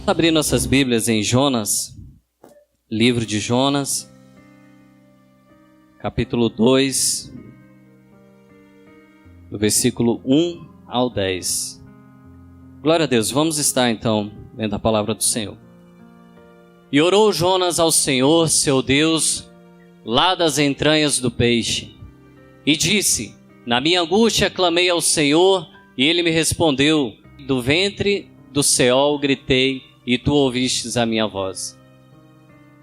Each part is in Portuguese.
Abrir nossas Bíblias em Jonas, livro de Jonas, capítulo 2, do versículo 1 ao 10. Glória a Deus, vamos estar então lendo a palavra do Senhor. E orou Jonas ao Senhor, seu Deus, lá das entranhas do peixe, e disse: na minha angústia clamei ao Senhor, e ele me respondeu. Do ventre do Seol gritei, e tu ouvistes a minha voz.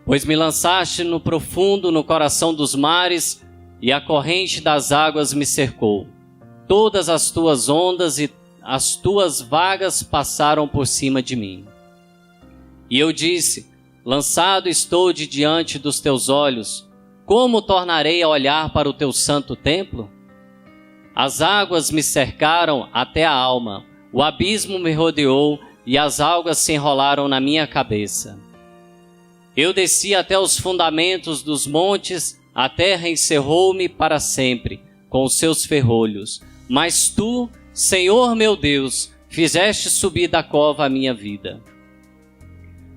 Pois me lançaste no profundo, no coração dos mares, e a corrente das águas me cercou. Todas as tuas ondas e as tuas vagas passaram por cima de mim. E eu disse: lançado estou de diante dos teus olhos, como tornarei a olhar para o teu santo templo? As águas me cercaram até a alma, o abismo me rodeou, e as algas se enrolaram na minha cabeça. Eu desci até os fundamentos dos montes, a terra encerrou-me para sempre, com os seus ferrolhos. Mas tu, Senhor meu Deus, fizeste subir da cova a minha vida.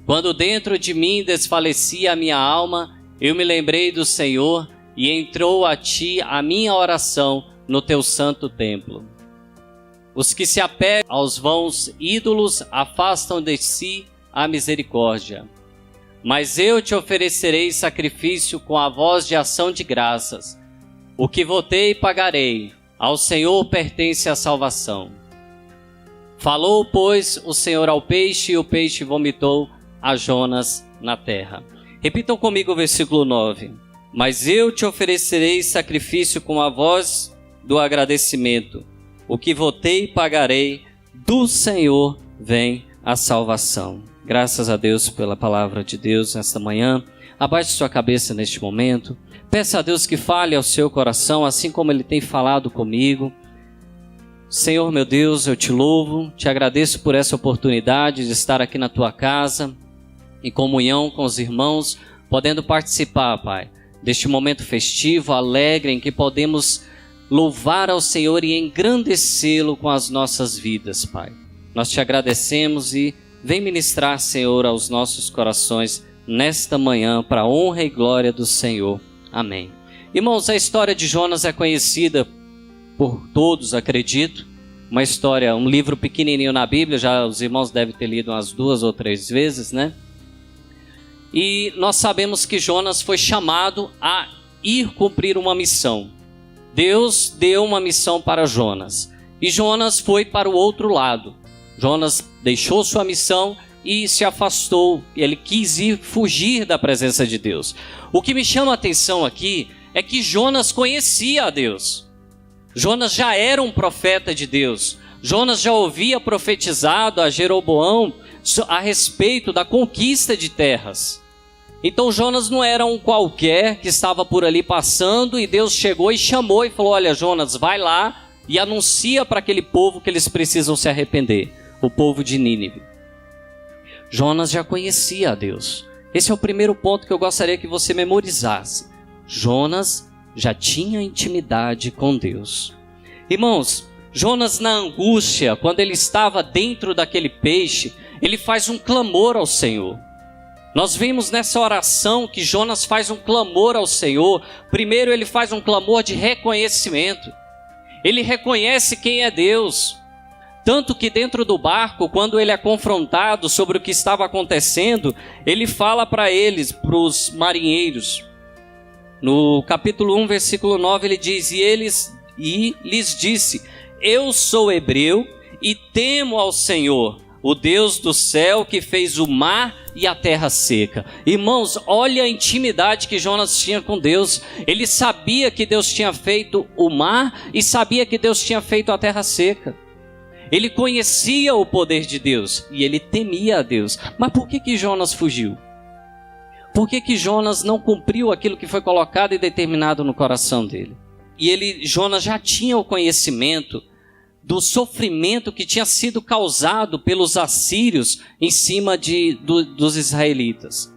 Quando dentro de mim desfalecia a minha alma, eu me lembrei do Senhor, e entrou a ti a minha oração no teu santo templo. Os que se apegam aos vãos ídolos afastam de si a misericórdia. Mas eu te oferecerei sacrifício com a voz de ação de graças. O que votei pagarei, ao Senhor pertence a salvação. Falou, pois, o Senhor ao peixe, e o peixe vomitou a Jonas na terra. Repitam comigo o versículo 9. Mas eu te oferecerei sacrifício com a voz do agradecimento. O que votei pagarei, do Senhor vem a salvação. Graças a Deus pela palavra de Deus nesta manhã. Abaixe sua cabeça neste momento. Peça a Deus que fale ao seu coração, assim como Ele tem falado comigo. Senhor meu Deus, eu te louvo, te agradeço por essa oportunidade de estar aqui na tua casa, em comunhão com os irmãos, podendo participar, Pai, deste momento festivo, alegre, em que podemos louvar ao Senhor e engrandecê-lo com as nossas vidas, Pai. Nós te agradecemos e vem ministrar, Senhor, aos nossos corações nesta manhã, para a honra e glória do Senhor. Amém. Irmãos, a história de Jonas é conhecida por todos, acredito. Uma história, um livro pequenininho na Bíblia, já os irmãos devem ter lido umas 2 ou 3 vezes, né? E nós sabemos que Jonas foi chamado a ir cumprir uma missão. Deus deu uma missão para Jonas, e Jonas foi para o outro lado. Jonas deixou sua missão e se afastou, ele quis fugir da presença de Deus. O que me chama a atenção aqui é que Jonas conhecia a Deus. Jonas já era um profeta de Deus. Jonas já ouvia profetizado a Jeroboão a respeito da conquista de terras. Então Jonas não era um qualquer que estava por ali passando, e Deus chegou e chamou e falou: olha, Jonas, vai lá e anuncia para aquele povo que eles precisam se arrepender, o povo de Nínive. Jonas já conhecia a Deus. Esse é o primeiro ponto que eu gostaria que você memorizasse. Jonas já tinha intimidade com Deus. Irmãos, Jonas, na angústia, quando ele estava dentro daquele peixe, ele faz um clamor ao Senhor. Nós vimos nessa oração que Jonas faz um clamor ao Senhor. Primeiro ele faz um clamor de reconhecimento. Ele reconhece quem é Deus. Tanto que dentro do barco, quando ele é confrontado sobre o que estava acontecendo, ele fala para eles, para os marinheiros. No capítulo 1, versículo 9, ele diz: e lhes disse: eu sou hebreu e temo ao Senhor, o Deus do céu, que fez o mar e a terra seca. Irmãos, olha a intimidade que Jonas tinha com Deus. Ele sabia que Deus tinha feito o mar e sabia que Deus tinha feito a terra seca. Ele conhecia o poder de Deus e ele temia a Deus. Mas por que Jonas fugiu? Por que Jonas não cumpriu aquilo que foi colocado e determinado no coração dele? E Jonas já tinha o conhecimento do sofrimento que tinha sido causado pelos assírios em cima dos israelitas.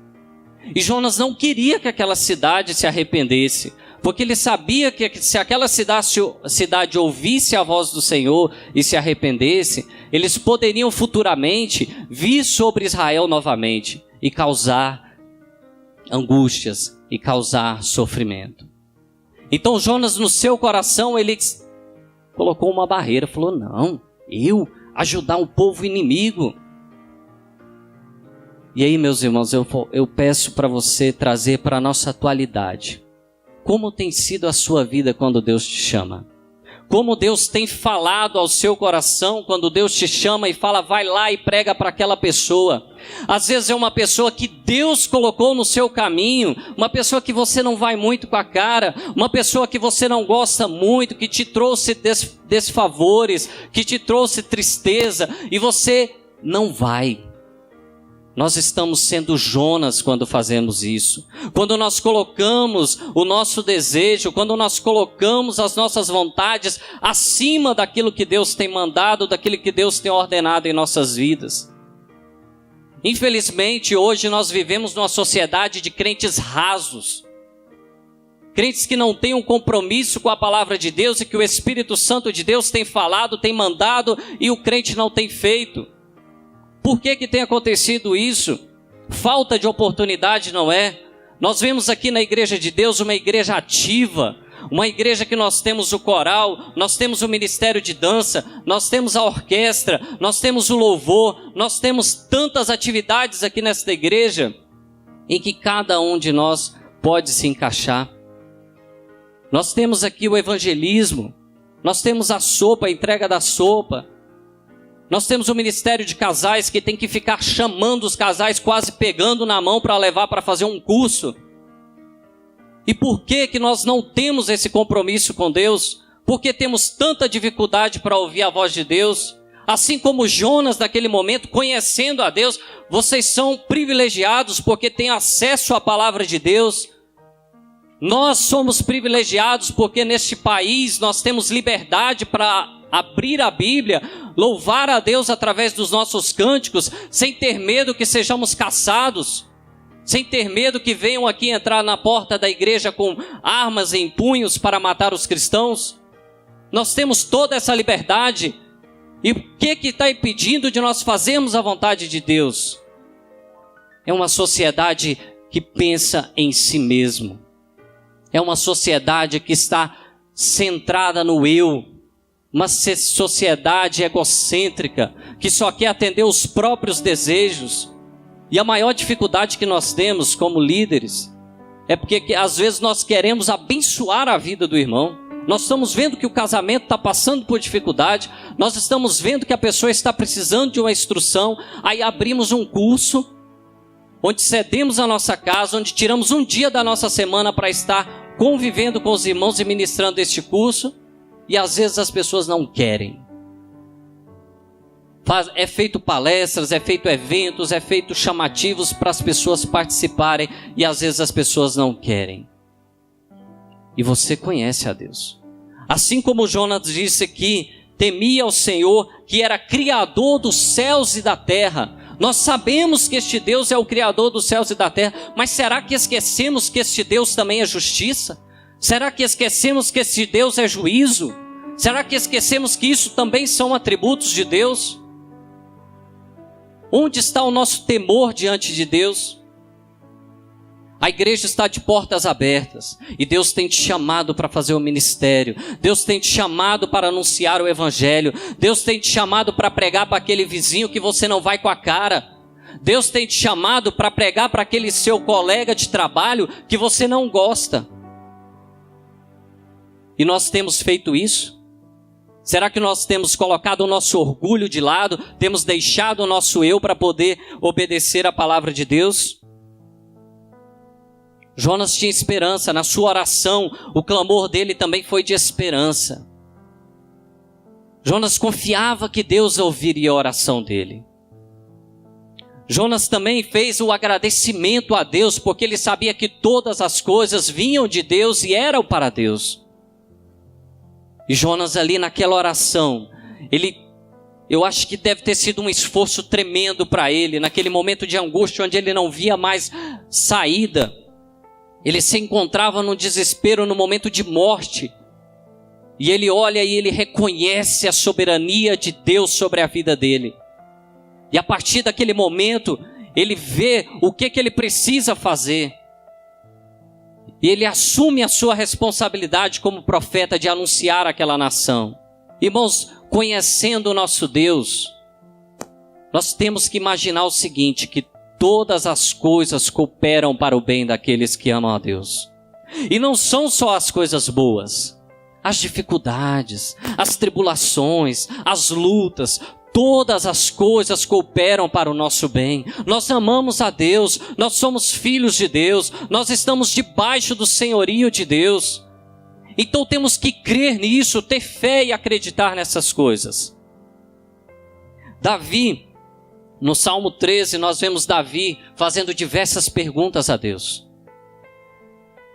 E Jonas não queria que aquela cidade se arrependesse, porque ele sabia que se aquela cidade ouvisse a voz do Senhor e se arrependesse, eles poderiam futuramente vir sobre Israel novamente e causar angústias e causar sofrimento. Então Jonas, no seu coração, ele colocou uma barreira, falou: não, eu ajudar um povo inimigo. E aí, meus irmãos, eu peço para você trazer para a nossa atualidade. Como tem sido a sua vida quando Deus te chama? Como Deus tem falado ao seu coração quando Deus te chama e fala: vai lá e prega para aquela pessoa. Às vezes é uma pessoa que Deus colocou no seu caminho, uma pessoa que você não vai muito com a cara, uma pessoa que você não gosta muito, que te trouxe desfavores, que te trouxe tristeza, e você não vai. Nós estamos sendo Jonas quando fazemos isso. Quando nós colocamos o nosso desejo, quando nós colocamos as nossas vontades acima daquilo que Deus tem mandado, daquilo que Deus tem ordenado em nossas vidas. Infelizmente, hoje nós vivemos numa sociedade de crentes rasos. Crentes que não têm um compromisso com a palavra de Deus e que o Espírito Santo de Deus tem falado, tem mandado e o crente não tem feito. Por que tem acontecido isso? Falta de oportunidade, não é? Nós vemos aqui na igreja de Deus uma igreja ativa, uma igreja que nós temos o coral, nós temos o ministério de dança, nós temos a orquestra, nós temos o louvor, nós temos tantas atividades aqui nesta igreja em que cada um de nós pode se encaixar. Nós temos aqui o evangelismo, nós temos a sopa, a entrega da sopa. Nós temos o ministério de casais que tem que ficar chamando os casais, quase pegando na mão para levar para fazer um curso. E por que nós não temos esse compromisso com Deus? Porque temos tanta dificuldade para ouvir a voz de Deus? Assim como Jonas naquele momento, conhecendo a Deus, vocês são privilegiados porque têm acesso à palavra de Deus. Nós somos privilegiados porque neste país nós temos liberdade para abrir a Bíblia, louvar a Deus através dos nossos cânticos, sem ter medo que sejamos caçados, sem ter medo que venham aqui entrar na porta da igreja com armas em punhos para matar os cristãos. Nós temos toda essa liberdade. E o que está impedindo de nós fazermos a vontade de Deus? É uma sociedade que pensa em si mesmo. É uma sociedade que está centrada no eu. Uma sociedade egocêntrica, que só quer atender os próprios desejos. E a maior dificuldade que nós temos como líderes é porque às vezes nós queremos abençoar a vida do irmão. Nós estamos vendo que o casamento está passando por dificuldade, nós estamos vendo que a pessoa está precisando de uma instrução, aí abrimos um curso, onde cedemos a nossa casa, onde tiramos um dia da nossa semana para estar convivendo com os irmãos e ministrando este curso. E às vezes as pessoas não querem. É feito palestras, é feito eventos, é feito chamativos para as pessoas participarem. E às vezes as pessoas não querem. E você conhece a Deus. Assim como Jonas disse aqui, temia ao Senhor, que era criador dos céus e da terra. Nós sabemos que este Deus é o criador dos céus e da terra. Mas será que esquecemos que este Deus também é justiça? Será que esquecemos que esse Deus é juízo? Será que esquecemos que isso também são atributos de Deus? Onde está o nosso temor diante de Deus? A igreja está de portas abertas e Deus tem te chamado para fazer o ministério. Deus tem te chamado para anunciar o evangelho. Deus tem te chamado para pregar para aquele vizinho que você não vai com a cara. Deus tem te chamado para pregar para aquele seu colega de trabalho que você não gosta. E nós temos feito isso? Será que nós temos colocado o nosso orgulho de lado? Temos deixado o nosso eu para poder obedecer a palavra de Deus? Jonas tinha esperança. Na sua oração, o clamor dele também foi de esperança. Jonas confiava que Deus ouviria a oração dele. Jonas também fez o agradecimento a Deus, porque ele sabia que todas as coisas vinham de Deus e eram para Deus. E Jonas ali naquela oração, eu acho que deve ter sido um esforço tremendo para ele, naquele momento de angústia onde ele não via mais saída. Ele se encontrava no desespero, no momento de morte. E ele olha e ele reconhece a soberania de Deus sobre a vida dele. E a partir daquele momento, ele vê o que ele precisa fazer. E ele assume a sua responsabilidade como profeta de anunciar aquela nação. Irmãos, conhecendo o nosso Deus, nós temos que imaginar o seguinte, que todas as coisas cooperam para o bem daqueles que amam a Deus. E não são só as coisas boas, as dificuldades, as tribulações, as lutas, todas as coisas cooperam para o nosso bem. Nós amamos a Deus, nós somos filhos de Deus, nós estamos debaixo do senhorio de Deus. Então temos que crer nisso, ter fé e acreditar nessas coisas. Davi, no Salmo 13, nós vemos Davi fazendo diversas perguntas a Deus.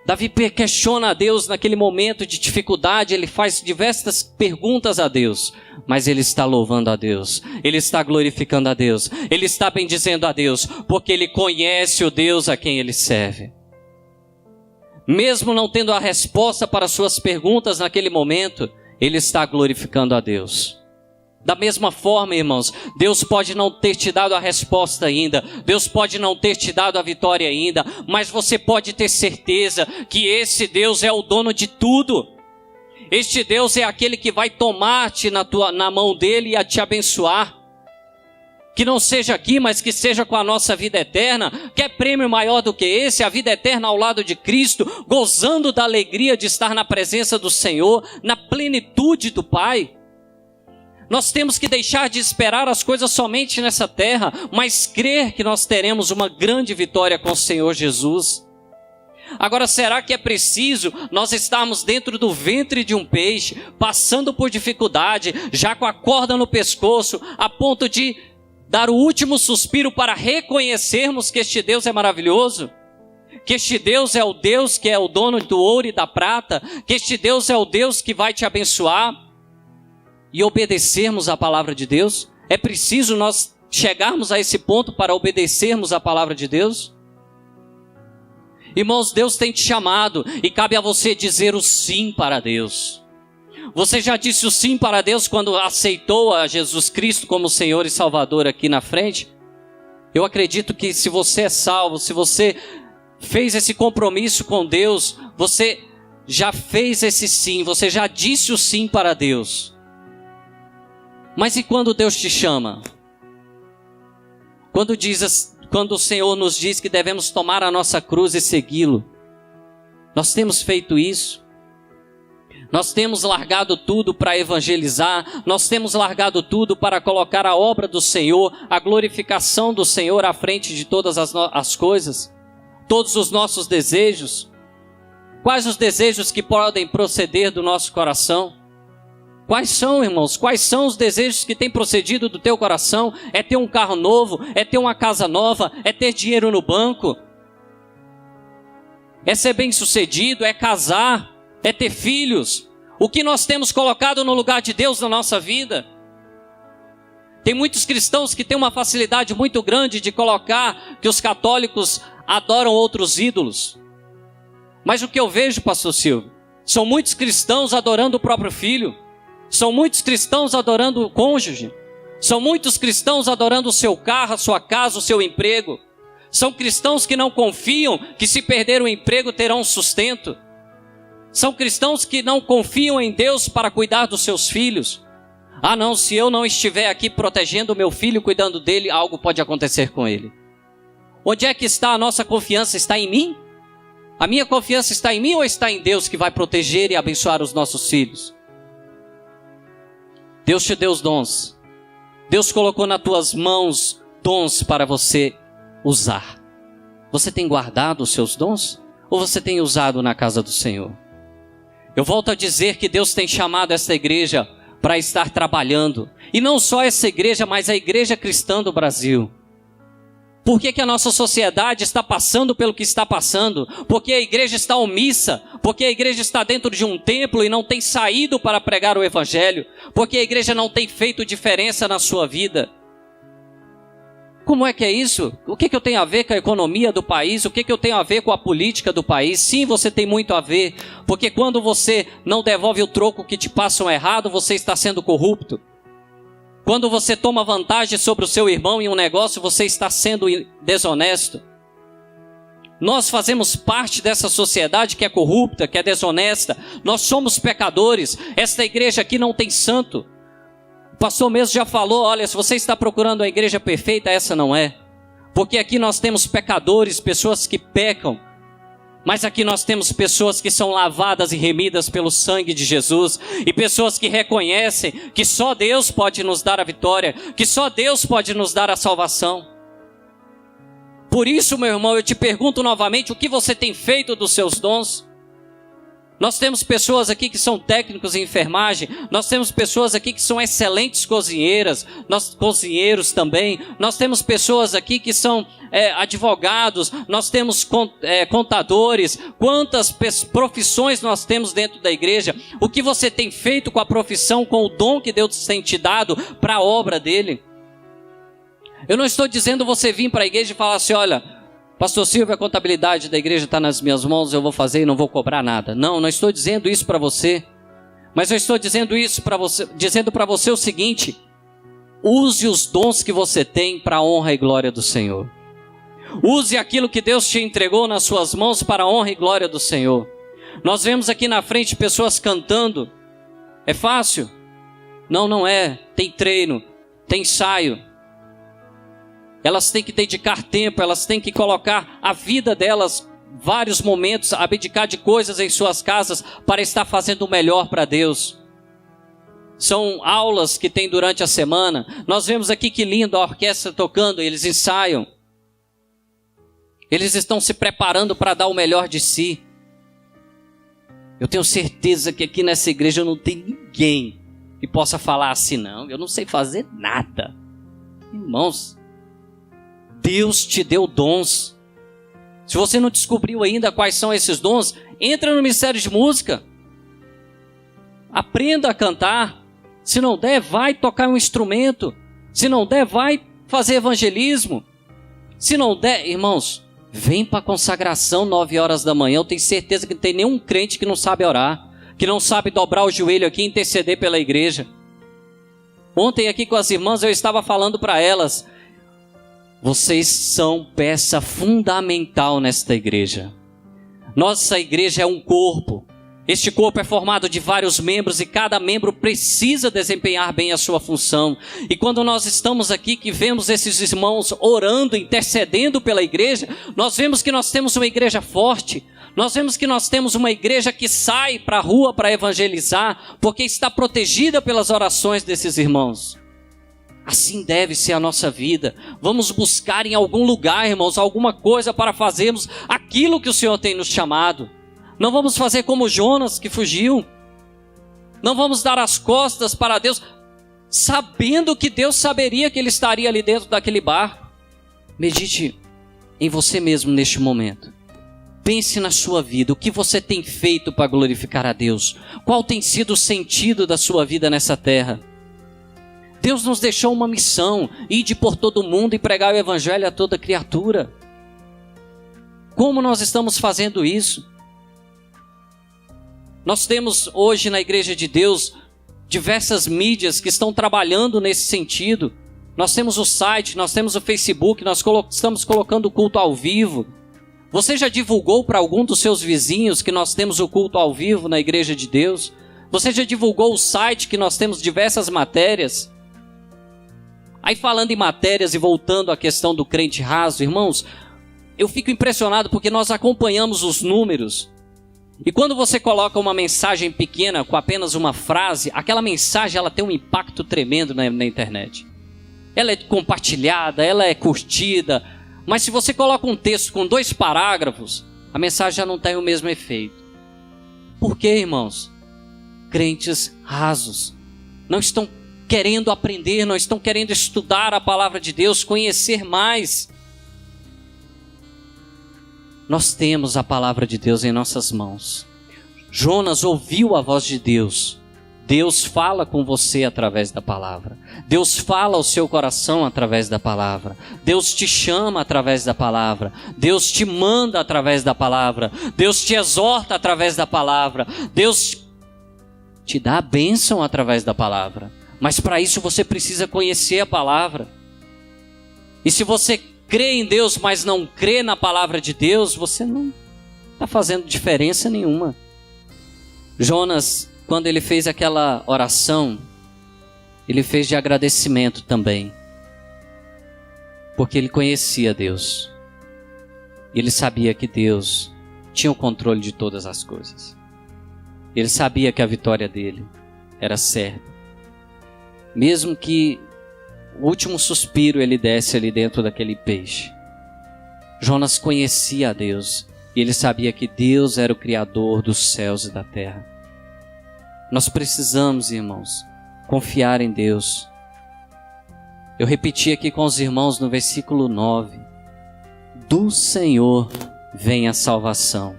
Davi questiona a Deus naquele momento de dificuldade, ele faz diversas perguntas a Deus, mas ele está louvando a Deus, ele está glorificando a Deus, ele está bendizendo a Deus, porque ele conhece o Deus a quem ele serve. Mesmo não tendo a resposta para suas perguntas naquele momento, ele está glorificando a Deus. Da mesma forma, irmãos, Deus pode não ter te dado a resposta ainda, Deus pode não ter te dado a vitória ainda, mas você pode ter certeza que esse Deus é o dono de tudo. Este Deus é aquele que vai tomar-te na mão dele e a te abençoar. Que não seja aqui, mas que seja com a nossa vida eterna. Quer prêmio maior do que esse? A vida eterna ao lado de Cristo, gozando da alegria de estar na presença do Senhor, na plenitude do Pai. Nós temos que deixar de esperar as coisas somente nessa terra, mas crer que nós teremos uma grande vitória com o Senhor Jesus. Agora, será que é preciso nós estarmos dentro do ventre de um peixe, passando por dificuldade, já com a corda no pescoço, a ponto de dar o último suspiro para reconhecermos que este Deus é maravilhoso? Que este Deus é o Deus que é o dono do ouro e da prata? Que este Deus é o Deus que vai te abençoar? E obedecermos a palavra de Deus? É preciso nós chegarmos a esse ponto para obedecermos a palavra de Deus? Irmãos, Deus tem te chamado e cabe a você dizer o sim para Deus. Você já disse o sim para Deus quando aceitou a Jesus Cristo como Senhor e Salvador aqui na frente? Eu acredito que se você é salvo, se você fez esse compromisso com Deus, você já fez esse sim, você já disse o sim para Deus. Mas e quando Deus te chama? Quando o Senhor nos diz que devemos tomar a nossa cruz e segui-lo, nós temos feito isso? Nós temos largado tudo para evangelizar, nós temos largado tudo para colocar a obra do Senhor, a glorificação do Senhor à frente de todas as coisas, todos os nossos desejos. Quais os desejos que podem proceder do nosso coração? Quais são, irmãos? Quais são os desejos que têm procedido do teu coração? É ter um carro novo? É ter uma casa nova? É ter dinheiro no banco? É ser bem-sucedido? É casar? É ter filhos? O que nós temos colocado no lugar de Deus na nossa vida? Tem muitos cristãos que têm uma facilidade muito grande de colocar que os católicos adoram outros ídolos. Mas o que eu vejo, pastor Silvio, são muitos cristãos adorando o próprio filho. São muitos cristãos adorando o cônjuge. São muitos cristãos adorando o seu carro, a sua casa, o seu emprego. São cristãos que não confiam que se perder o emprego terão sustento. São cristãos que não confiam em Deus para cuidar dos seus filhos. Ah não, se eu não estiver aqui protegendo o meu filho, cuidando dele, algo pode acontecer com ele. Onde é que está a nossa confiança? Está em mim? A minha confiança está em mim ou está em Deus que vai proteger e abençoar os nossos filhos? Deus te deu os dons. Deus colocou nas tuas mãos dons para você usar. Você tem guardado os seus dons? Ou você tem usado na casa do Senhor? Eu volto a dizer que Deus tem chamado esta igreja para estar trabalhando. E não só essa igreja, mas a igreja cristã do Brasil. Por que a nossa sociedade está passando pelo que está passando? Porque a igreja está omissa? Porque a igreja está dentro de um templo e não tem saído para pregar o evangelho? Porque a igreja não tem feito diferença na sua vida? Como é que é isso? O que eu tenho a ver com a economia do país? O que eu tenho a ver com a política do país? Sim, você tem muito a ver, porque quando você não devolve o troco que te passam errado, você está sendo corrupto. Quando você toma vantagem sobre o seu irmão em um negócio, você está sendo desonesto. Nós fazemos parte dessa sociedade que é corrupta, que é desonesta. Nós somos pecadores. Esta igreja aqui não tem santo. O pastor mesmo já falou, olha, se você está procurando a igreja perfeita, essa não é. Porque aqui nós temos pecadores, pessoas que pecam. Mas aqui nós temos pessoas que são lavadas e remidas pelo sangue de Jesus. E pessoas que reconhecem que só Deus pode nos dar a vitória. Que só Deus pode nos dar a salvação. Por isso, meu irmão, eu te pergunto novamente, o que você tem feito dos seus dons? Nós temos pessoas aqui que são técnicos em enfermagem, nós temos pessoas aqui que são excelentes cozinheiras, cozinheiros também, nós temos pessoas aqui que são advogados, nós temos contadores, quantas profissões nós temos dentro da igreja, o que você tem feito com a profissão, com o dom que Deus tem te dado para a obra dele? Eu não estou dizendo você vir para a igreja e falar assim, olha, pastor Silvio, a contabilidade da igreja está nas minhas mãos, eu vou fazer e não vou cobrar nada. Não estou dizendo isso para você. Mas eu estou dizendo isso para você, dizendo para você o seguinte: use os dons que você tem para a honra e glória do Senhor. Use aquilo que Deus te entregou nas suas mãos para a honra e glória do Senhor. Nós vemos aqui na frente pessoas cantando. É fácil? Não é. Tem treino, tem ensaio. Elas têm que dedicar tempo, elas têm que colocar a vida delas, vários momentos, abdicar de coisas em suas casas para estar fazendo o melhor para Deus. São aulas que tem durante a semana. Nós vemos aqui que lindo a orquestra tocando, eles ensaiam. Eles estão se preparando para dar o melhor de si. Eu tenho certeza que aqui nessa igreja não tem ninguém que possa falar assim, não, eu não sei fazer nada. Irmãos, Deus te deu dons. Se você não descobriu ainda quais são esses dons, entra no Ministério de Música. Aprenda a cantar. Se não der, vai tocar um instrumento. Se não der, vai fazer evangelismo. Se não der, irmãos, vem para a consagração 9 horas da manhã. Eu tenho certeza que não tem nenhum crente que não sabe orar, que não sabe dobrar o joelho aqui e interceder pela igreja. Ontem aqui com as irmãs eu estava falando para elas, vocês são peça fundamental nesta igreja. Nossa igreja é um corpo. Este corpo é formado de vários membros e cada membro precisa desempenhar bem a sua função. E quando nós estamos aqui, que vemos esses irmãos orando, intercedendo pela igreja, nós vemos que nós temos uma igreja forte. Nós vemos que nós temos uma igreja que sai para a rua para evangelizar, porque está protegida pelas orações desses irmãos. Assim deve ser a nossa vida. Vamos buscar em algum lugar, irmãos, alguma coisa para fazermos aquilo que o Senhor tem nos chamado. Não vamos fazer como Jonas que fugiu. Não vamos dar as costas para Deus, sabendo que Deus saberia que ele estaria ali dentro daquele barco. Medite em você mesmo neste momento. Pense na sua vida, o que você tem feito para glorificar a Deus? Qual tem sido o sentido da sua vida nessa terra? Deus nos deixou uma missão, ide por todo mundo e pregar o evangelho a toda criatura. Como nós estamos fazendo isso? Nós temos hoje na Igreja de Deus diversas mídias que estão trabalhando nesse sentido. Nós temos o site, nós temos o Facebook, nós estamos colocando o culto ao vivo. Você já divulgou para algum dos seus vizinhos que nós temos o culto ao vivo na Igreja de Deus? Você já divulgou o site que nós temos diversas matérias? Aí falando em matérias e voltando à questão do crente raso, irmãos, eu fico impressionado porque nós acompanhamos os números. E quando você coloca uma mensagem pequena com apenas uma frase, aquela mensagem ela tem um impacto tremendo na internet. Ela é compartilhada, ela é curtida, mas se você coloca um texto com 2 parágrafos, a mensagem já não tem o mesmo efeito. Por quê, irmãos? Crentes rasos não estão querendo aprender, não estão querendo estudar a palavra de Deus, conhecer mais. Nós temos a palavra de Deus em nossas mãos. Jonas ouviu a voz de Deus. Deus fala com você através da palavra. Deus fala ao seu coração através da palavra. Deus te chama através da palavra. Deus te manda através da palavra. Deus te exorta através da palavra. Deus te dá a bênção através da palavra. Mas para isso você precisa conhecer a palavra. E se você crê em Deus, mas não crê na palavra de Deus, você não está fazendo diferença nenhuma. Jonas, quando ele fez aquela oração, ele fez de agradecimento também. Porque ele conhecia Deus. E ele sabia que Deus tinha o controle de todas as coisas. Ele sabia que a vitória dele era certa. Mesmo que o último suspiro ele desse ali dentro daquele peixe. Jonas conhecia a Deus. E ele sabia que Deus era o Criador dos céus e da terra. Nós precisamos, irmãos, confiar em Deus. Eu repeti aqui com os irmãos no versículo 9. Do Senhor vem a salvação.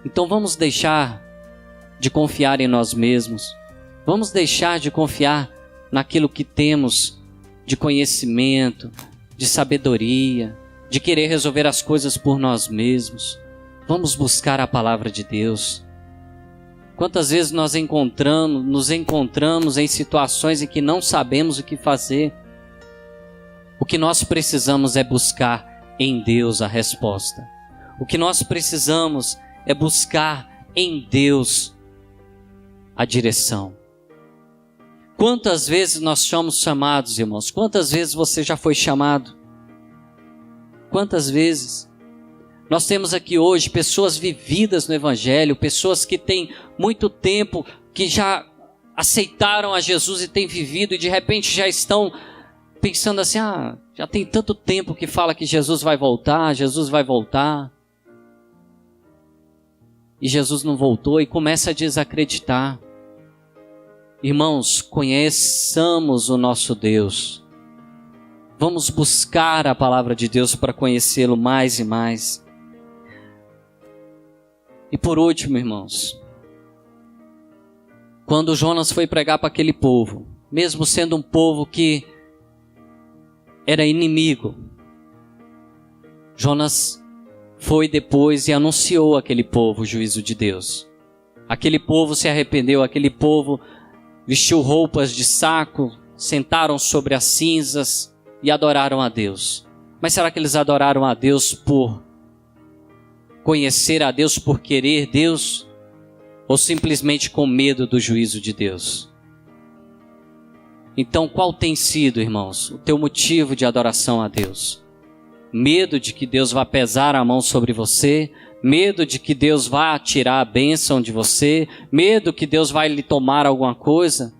Então vamos deixar de confiar em nós mesmos. Vamos deixar de confiar naquilo que temos de conhecimento, de sabedoria, de querer resolver as coisas por nós mesmos. Vamos buscar a palavra de Deus. Quantas vezes nós nos encontramos em situações em que não sabemos o que fazer. O que nós precisamos é buscar em Deus a resposta. O que nós precisamos é buscar em Deus a direção. Quantas vezes nós somos chamados, irmãos? Quantas vezes você já foi chamado? Quantas vezes? Nós temos aqui hoje pessoas vividas no Evangelho, pessoas que têm muito tempo, que já aceitaram a Jesus e têm vivido e de repente já estão pensando assim, já tem tanto tempo que fala que Jesus vai voltar, Jesus vai voltar. E Jesus não voltou e começa a desacreditar. Irmãos, conheçamos o nosso Deus. Vamos buscar a palavra de Deus para conhecê-lo mais e mais. E por último, irmãos, quando Jonas foi pregar para aquele povo, mesmo sendo um povo que era inimigo, Jonas foi depois e anunciou àquele povo o juízo de Deus. Aquele povo se arrependeu, aquele povo vestiu roupas de saco, sentaram sobre as cinzas e adoraram a Deus. Mas será que eles adoraram a Deus por conhecer a Deus, por querer Deus? Ou simplesmente com medo do juízo de Deus? Então, qual tem sido, irmãos, o teu motivo de adoração a Deus? Medo de que Deus vá pesar a mão sobre você? Medo de que Deus vá tirar a bênção de você? Medo que Deus vai lhe tomar alguma coisa?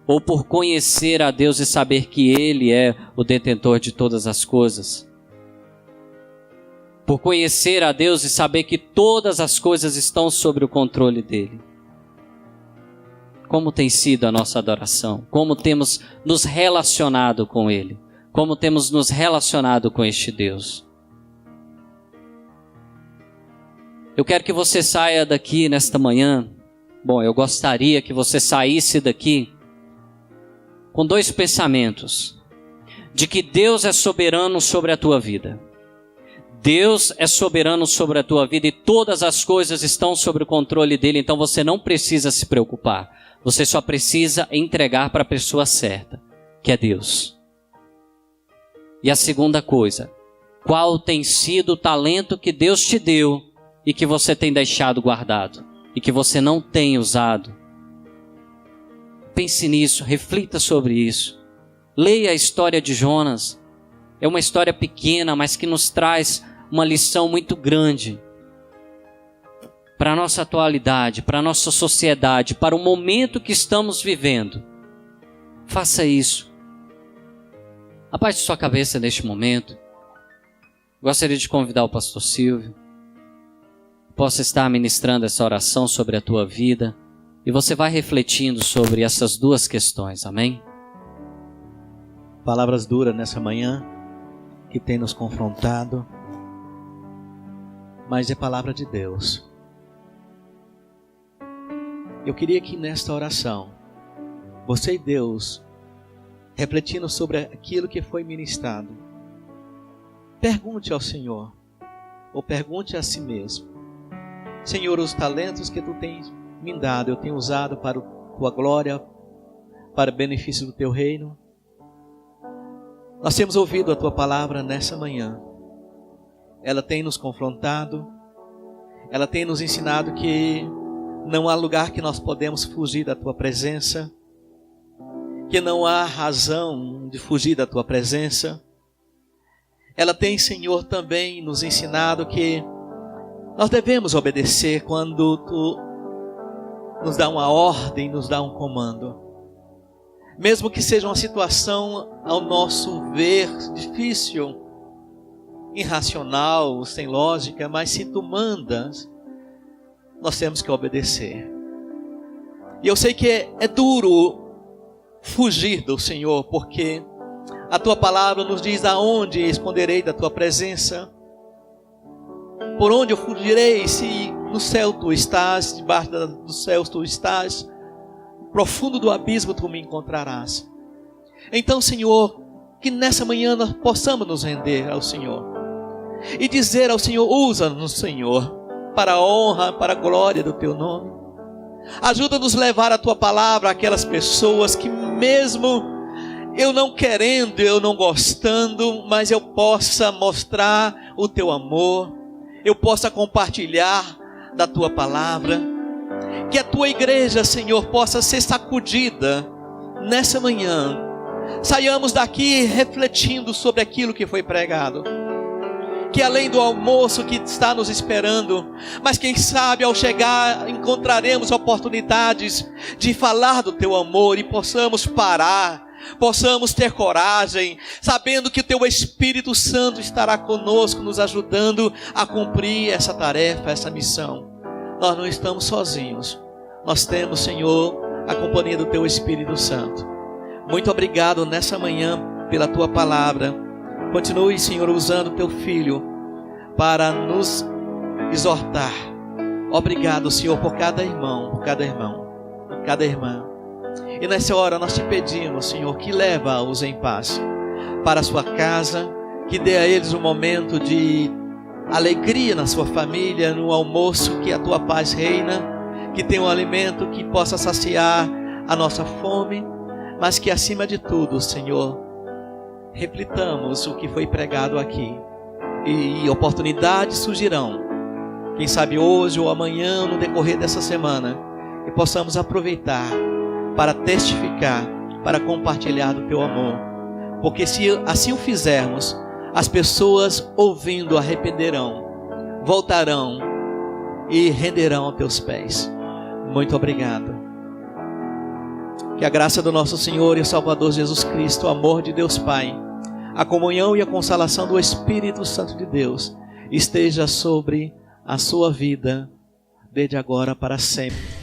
Ou por conhecer a Deus e saber que Ele é o detentor de todas as coisas? Por conhecer a Deus e saber que todas as coisas estão sob o controle dEle? Como tem sido a nossa adoração? Como temos nos relacionado com Ele? Como temos nos relacionado com este Deus? Eu quero que você saia daqui nesta manhã. Bom, eu gostaria que você saísse daqui com dois pensamentos. De que Deus é soberano sobre a tua vida. Deus é soberano sobre a tua vida e todas as coisas estão sob o controle dele. Então você não precisa se preocupar. Você só precisa entregar para a pessoa certa, que é Deus. E a segunda coisa, qual tem sido o talento que Deus te deu e que você tem deixado guardado e que você não tem usado? Pense nisso, reflita sobre isso. Leia a história de Jonas. É uma história pequena, mas que nos traz uma lição muito grande para a nossa atualidade, para a nossa sociedade, para o momento que estamos vivendo. Faça isso. Abaixe sua cabeça neste momento. Gostaria de convidar o pastor Silvio. Possa estar ministrando essa oração sobre a tua vida. E você vai refletindo sobre essas duas questões. Amém? Palavras duras nessa manhã, que tem nos confrontado. Mas é palavra de Deus. Eu queria que nesta oração, você e Deus, refletindo sobre aquilo que foi ministrado, pergunte ao Senhor, ou pergunte a si mesmo: Senhor, os talentos que Tu tens me dado, eu tenho usado para a Tua glória, para o benefício do Teu reino? Nós temos ouvido a Tua palavra nessa manhã. Ela tem nos confrontado, ela tem nos ensinado que não há lugar que nós podemos fugir da Tua presença, que não há razão de fugir da Tua presença. Ela tem, Senhor, também nos ensinado que nós devemos obedecer quando Tu nos dá uma ordem, nos dá um comando. Mesmo que seja uma situação, ao nosso ver, difícil, irracional, sem lógica, mas se Tu mandas, nós temos que obedecer. E eu sei que é duro fugir do Senhor, porque a Tua palavra nos diz: aonde esconderei da Tua presença? Por onde eu fugirei, se no céu Tu estás, debaixo dos céus Tu estás, no profundo do abismo Tu me encontrarás. Então, Senhor, que nessa manhã nós possamos nos render ao Senhor e dizer ao Senhor: usa-nos, Senhor, para a honra, para a glória do Teu nome. Ajuda-nos a levar a Tua palavra àquelas pessoas que, mesmo eu não querendo, eu não gostando, mas eu possa mostrar o Teu amor, eu possa compartilhar da Tua palavra. Que a Tua igreja, Senhor, possa ser sacudida nessa manhã. Saiamos daqui refletindo sobre aquilo que foi pregado. Que além do almoço que está nos esperando, mas quem sabe ao chegar encontraremos oportunidades de falar do Teu amor e possamos parar, possamos ter coragem, sabendo que o Teu Espírito Santo estará conosco, nos ajudando a cumprir essa tarefa, essa missão. Nós não estamos sozinhos, nós temos, Senhor, a companhia do Teu Espírito Santo. Muito obrigado nessa manhã pela Tua palavra. Continue, Senhor, usando Teu Filho para nos exortar. Obrigado, Senhor, por cada irmão, por cada irmã. E nessa hora nós Te pedimos, Senhor, que leva-os em paz para a sua casa, que dê a eles um momento de alegria na sua família, no almoço, que a Tua paz reina, que tenha um alimento que possa saciar a nossa fome, mas que acima de tudo, Senhor, reflitamos o que foi pregado aqui, e oportunidades surgirão, quem sabe hoje ou amanhã, no decorrer dessa semana, e possamos aproveitar para testificar, para compartilhar do Teu amor, porque se assim o fizermos, as pessoas ouvindo arrependerão, voltarão e renderão aos Teus pés. Muito obrigado. Que a graça do nosso Senhor e Salvador Jesus Cristo, o amor de Deus Pai, a comunhão e a consolação do Espírito Santo de Deus esteja sobre a sua vida, desde agora para sempre.